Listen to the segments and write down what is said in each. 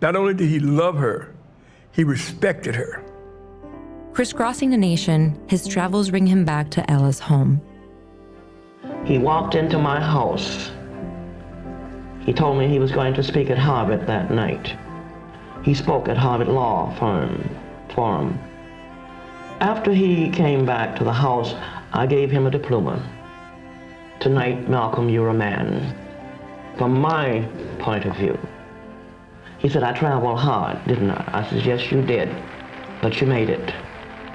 Not only did he love her, he respected her. Crisscrossing the nation, his travels bring him back to Ella's home. He walked into my house. He told me he was going to speak at Harvard that night. He spoke at Harvard Law Forum. After he came back to the house, I gave him a diploma. Tonight, Malcolm, you're a man. From my point of view. He said, I traveled hard, didn't I? I said, yes, you did, but you made it.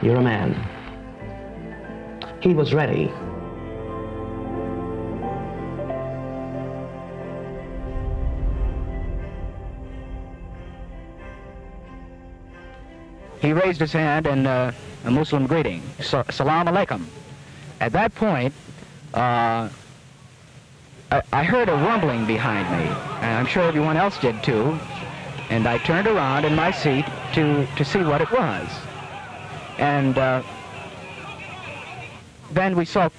You're a man. He was ready. He raised his hand in a Muslim greeting, Salam Alaikum. At that point, I heard a rumbling behind me, and I'm sure everyone else did too, and I turned around in my seat to see what it was. And then we saw,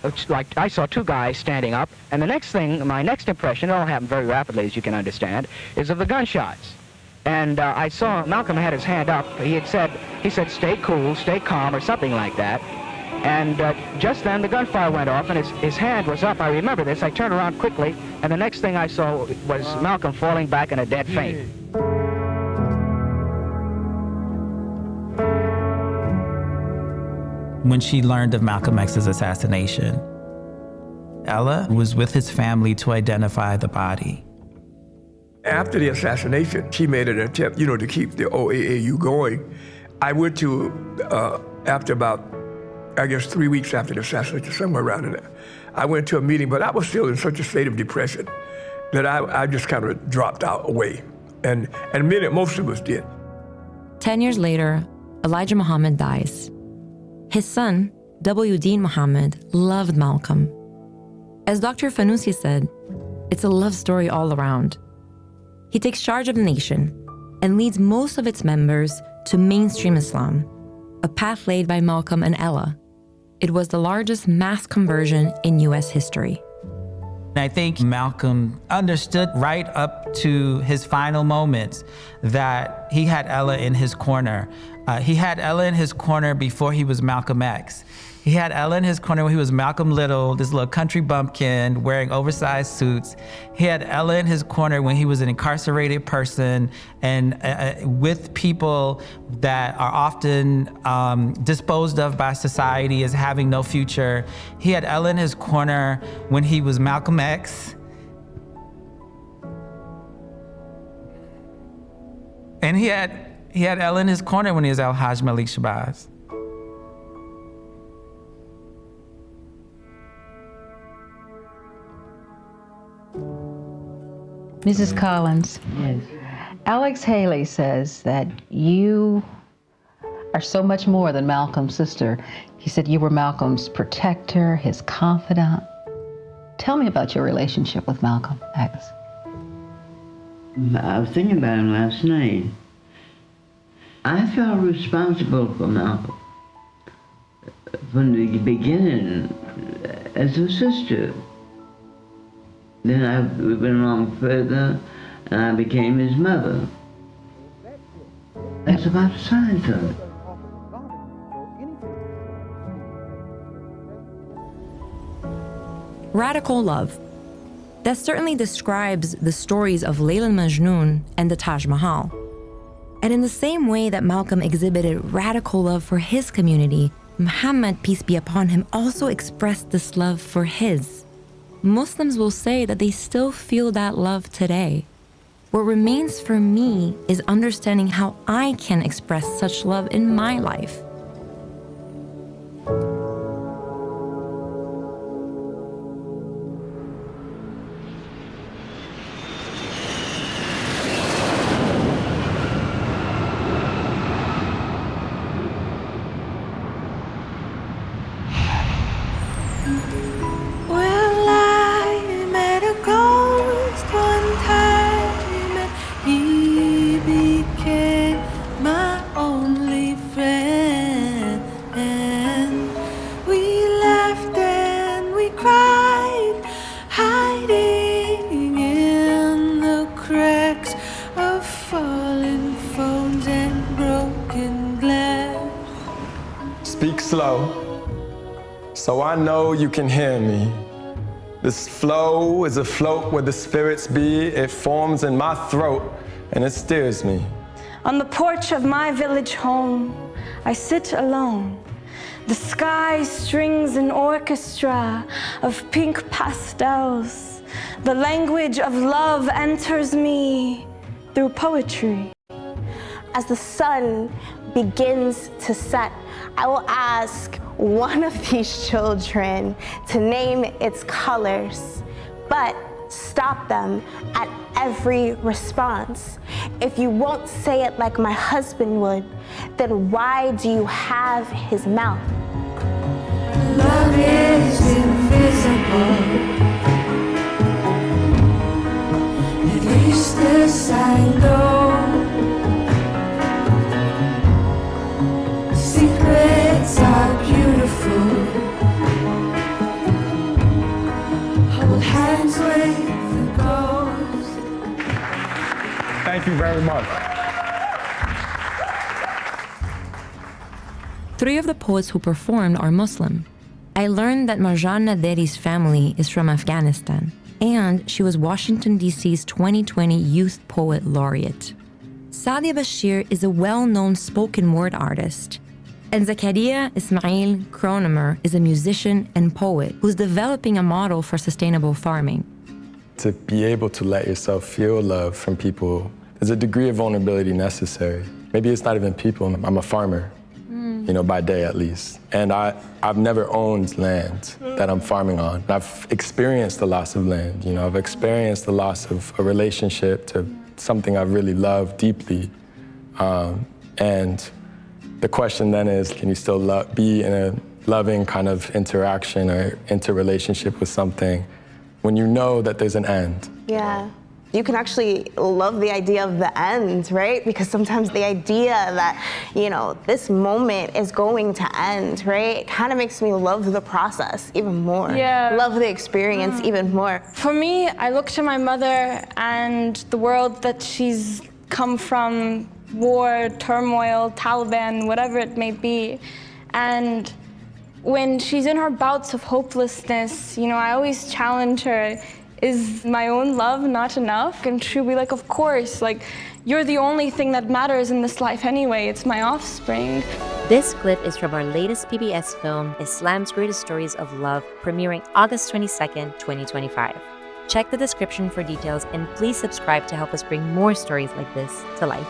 I saw two guys standing up, and the next thing, my next impression, it all happened very rapidly as you can understand, is of the gunshots. And I saw Malcolm had his hand up. He said, stay cool, stay calm, or something like that. And just then the gunfire went off, and his hand was up. I remember this. I turned around quickly, and the next thing I saw was Malcolm falling back in a dead faint. When she learned of Malcolm X's assassination, Ella was with his family to identify the body. After the assassination, she made an attempt, to keep the OAAU going. I went to, after about, 3 weeks after the assassination, somewhere around in there, I went to a meeting, but I was still in such a state of depression that I just kind of dropped away. And most of us did. 10 years later, Elijah Muhammad dies. His son, W. Dean Muhammad, loved Malcolm. As Dr. Fanusi said, it's a love story all around. He takes charge of the nation and leads most of its members to mainstream Islam, a path laid by Malcolm and Ella. It was the largest mass conversion in U.S. history. I think Malcolm understood right up to his final moments that he had Ella in his corner. He had Ella in his corner before he was Malcolm X. He had Ella in his corner when he was Malcolm Little, this little country bumpkin wearing oversized suits. He had Ella in his corner when he was an incarcerated person and with people that are often disposed of by society as having no future. He had Ella in his corner when he was Malcolm X. And he had Ella in his corner when he was Al-Hajj Malik Shabazz. Mrs. Collins. Yes. Alex Haley says that you are so much more than Malcolm's sister. He said you were Malcolm's protector, his confidant. Tell me about your relationship with Malcolm X. I was thinking about him last night. I felt responsible for Malcolm from the beginning as a sister. Then I went along further, and I became his mother. That's about the size of it. Radical love. That certainly describes the stories of Layla and Majnun and the Taj Mahal. And in the same way that Malcolm exhibited radical love for his community, Muhammad, peace be upon him, also expressed this love for his. Muslims will say that they still feel that love today. What remains for me is understanding how I can express such love in my life. He became my only friend. speak slow, so I know you can hear me. This flow is afloat where the spirits be. It forms in my throat and it steers me. On the porch of my village home, I sit alone. The sky strings an orchestra of pink pastels. The language of love enters me through poetry. As the sun begins to set, I will ask one of these children to name its colors, but stop them at every response. If you won't say it like my husband would, then why do you have his mouth? Love is invisible. At least this I know. Secrets are beautiful. Hold hands with the ghost. Thank you very much. Three of the poets who performed are Muslim. I learned that Marjan Naderi's family is from Afghanistan, and she was Washington, D.C.'s 2020 Youth Poet Laureate. Sadia Bashir is a well-known spoken word artist. And Zakaria Ismail Kronemer is a musician and poet who's developing a model for sustainable farming. To be able to let yourself feel love from people, there's a degree of vulnerability necessary. Maybe it's not even people. I'm a farmer, by day at least. And I've never owned land that I'm farming on. I've experienced the loss of land, I've experienced the loss of a relationship to something I really love deeply. And the question then is, can you still be in a loving kind of interaction or interrelationship with something when you know that there's an end? Yeah. You can actually love the idea of the end, right? Because sometimes the idea that, this moment is going to end, right? It kind of makes me love the process even more. Yeah. Love the experience even more. For me, I look to my mother and the world that she's come from, war, turmoil, Taliban, whatever it may be. And when she's in her bouts of hopelessness, I always challenge her, is my own love not enough? And she'll be like, of course, you're the only thing that matters in this life anyway. It's my offspring. This clip is from our latest PBS film, Islam's Greatest Stories of Love, premiering August 22nd, 2025. Check the description for details and please subscribe to help us bring more stories like this to life.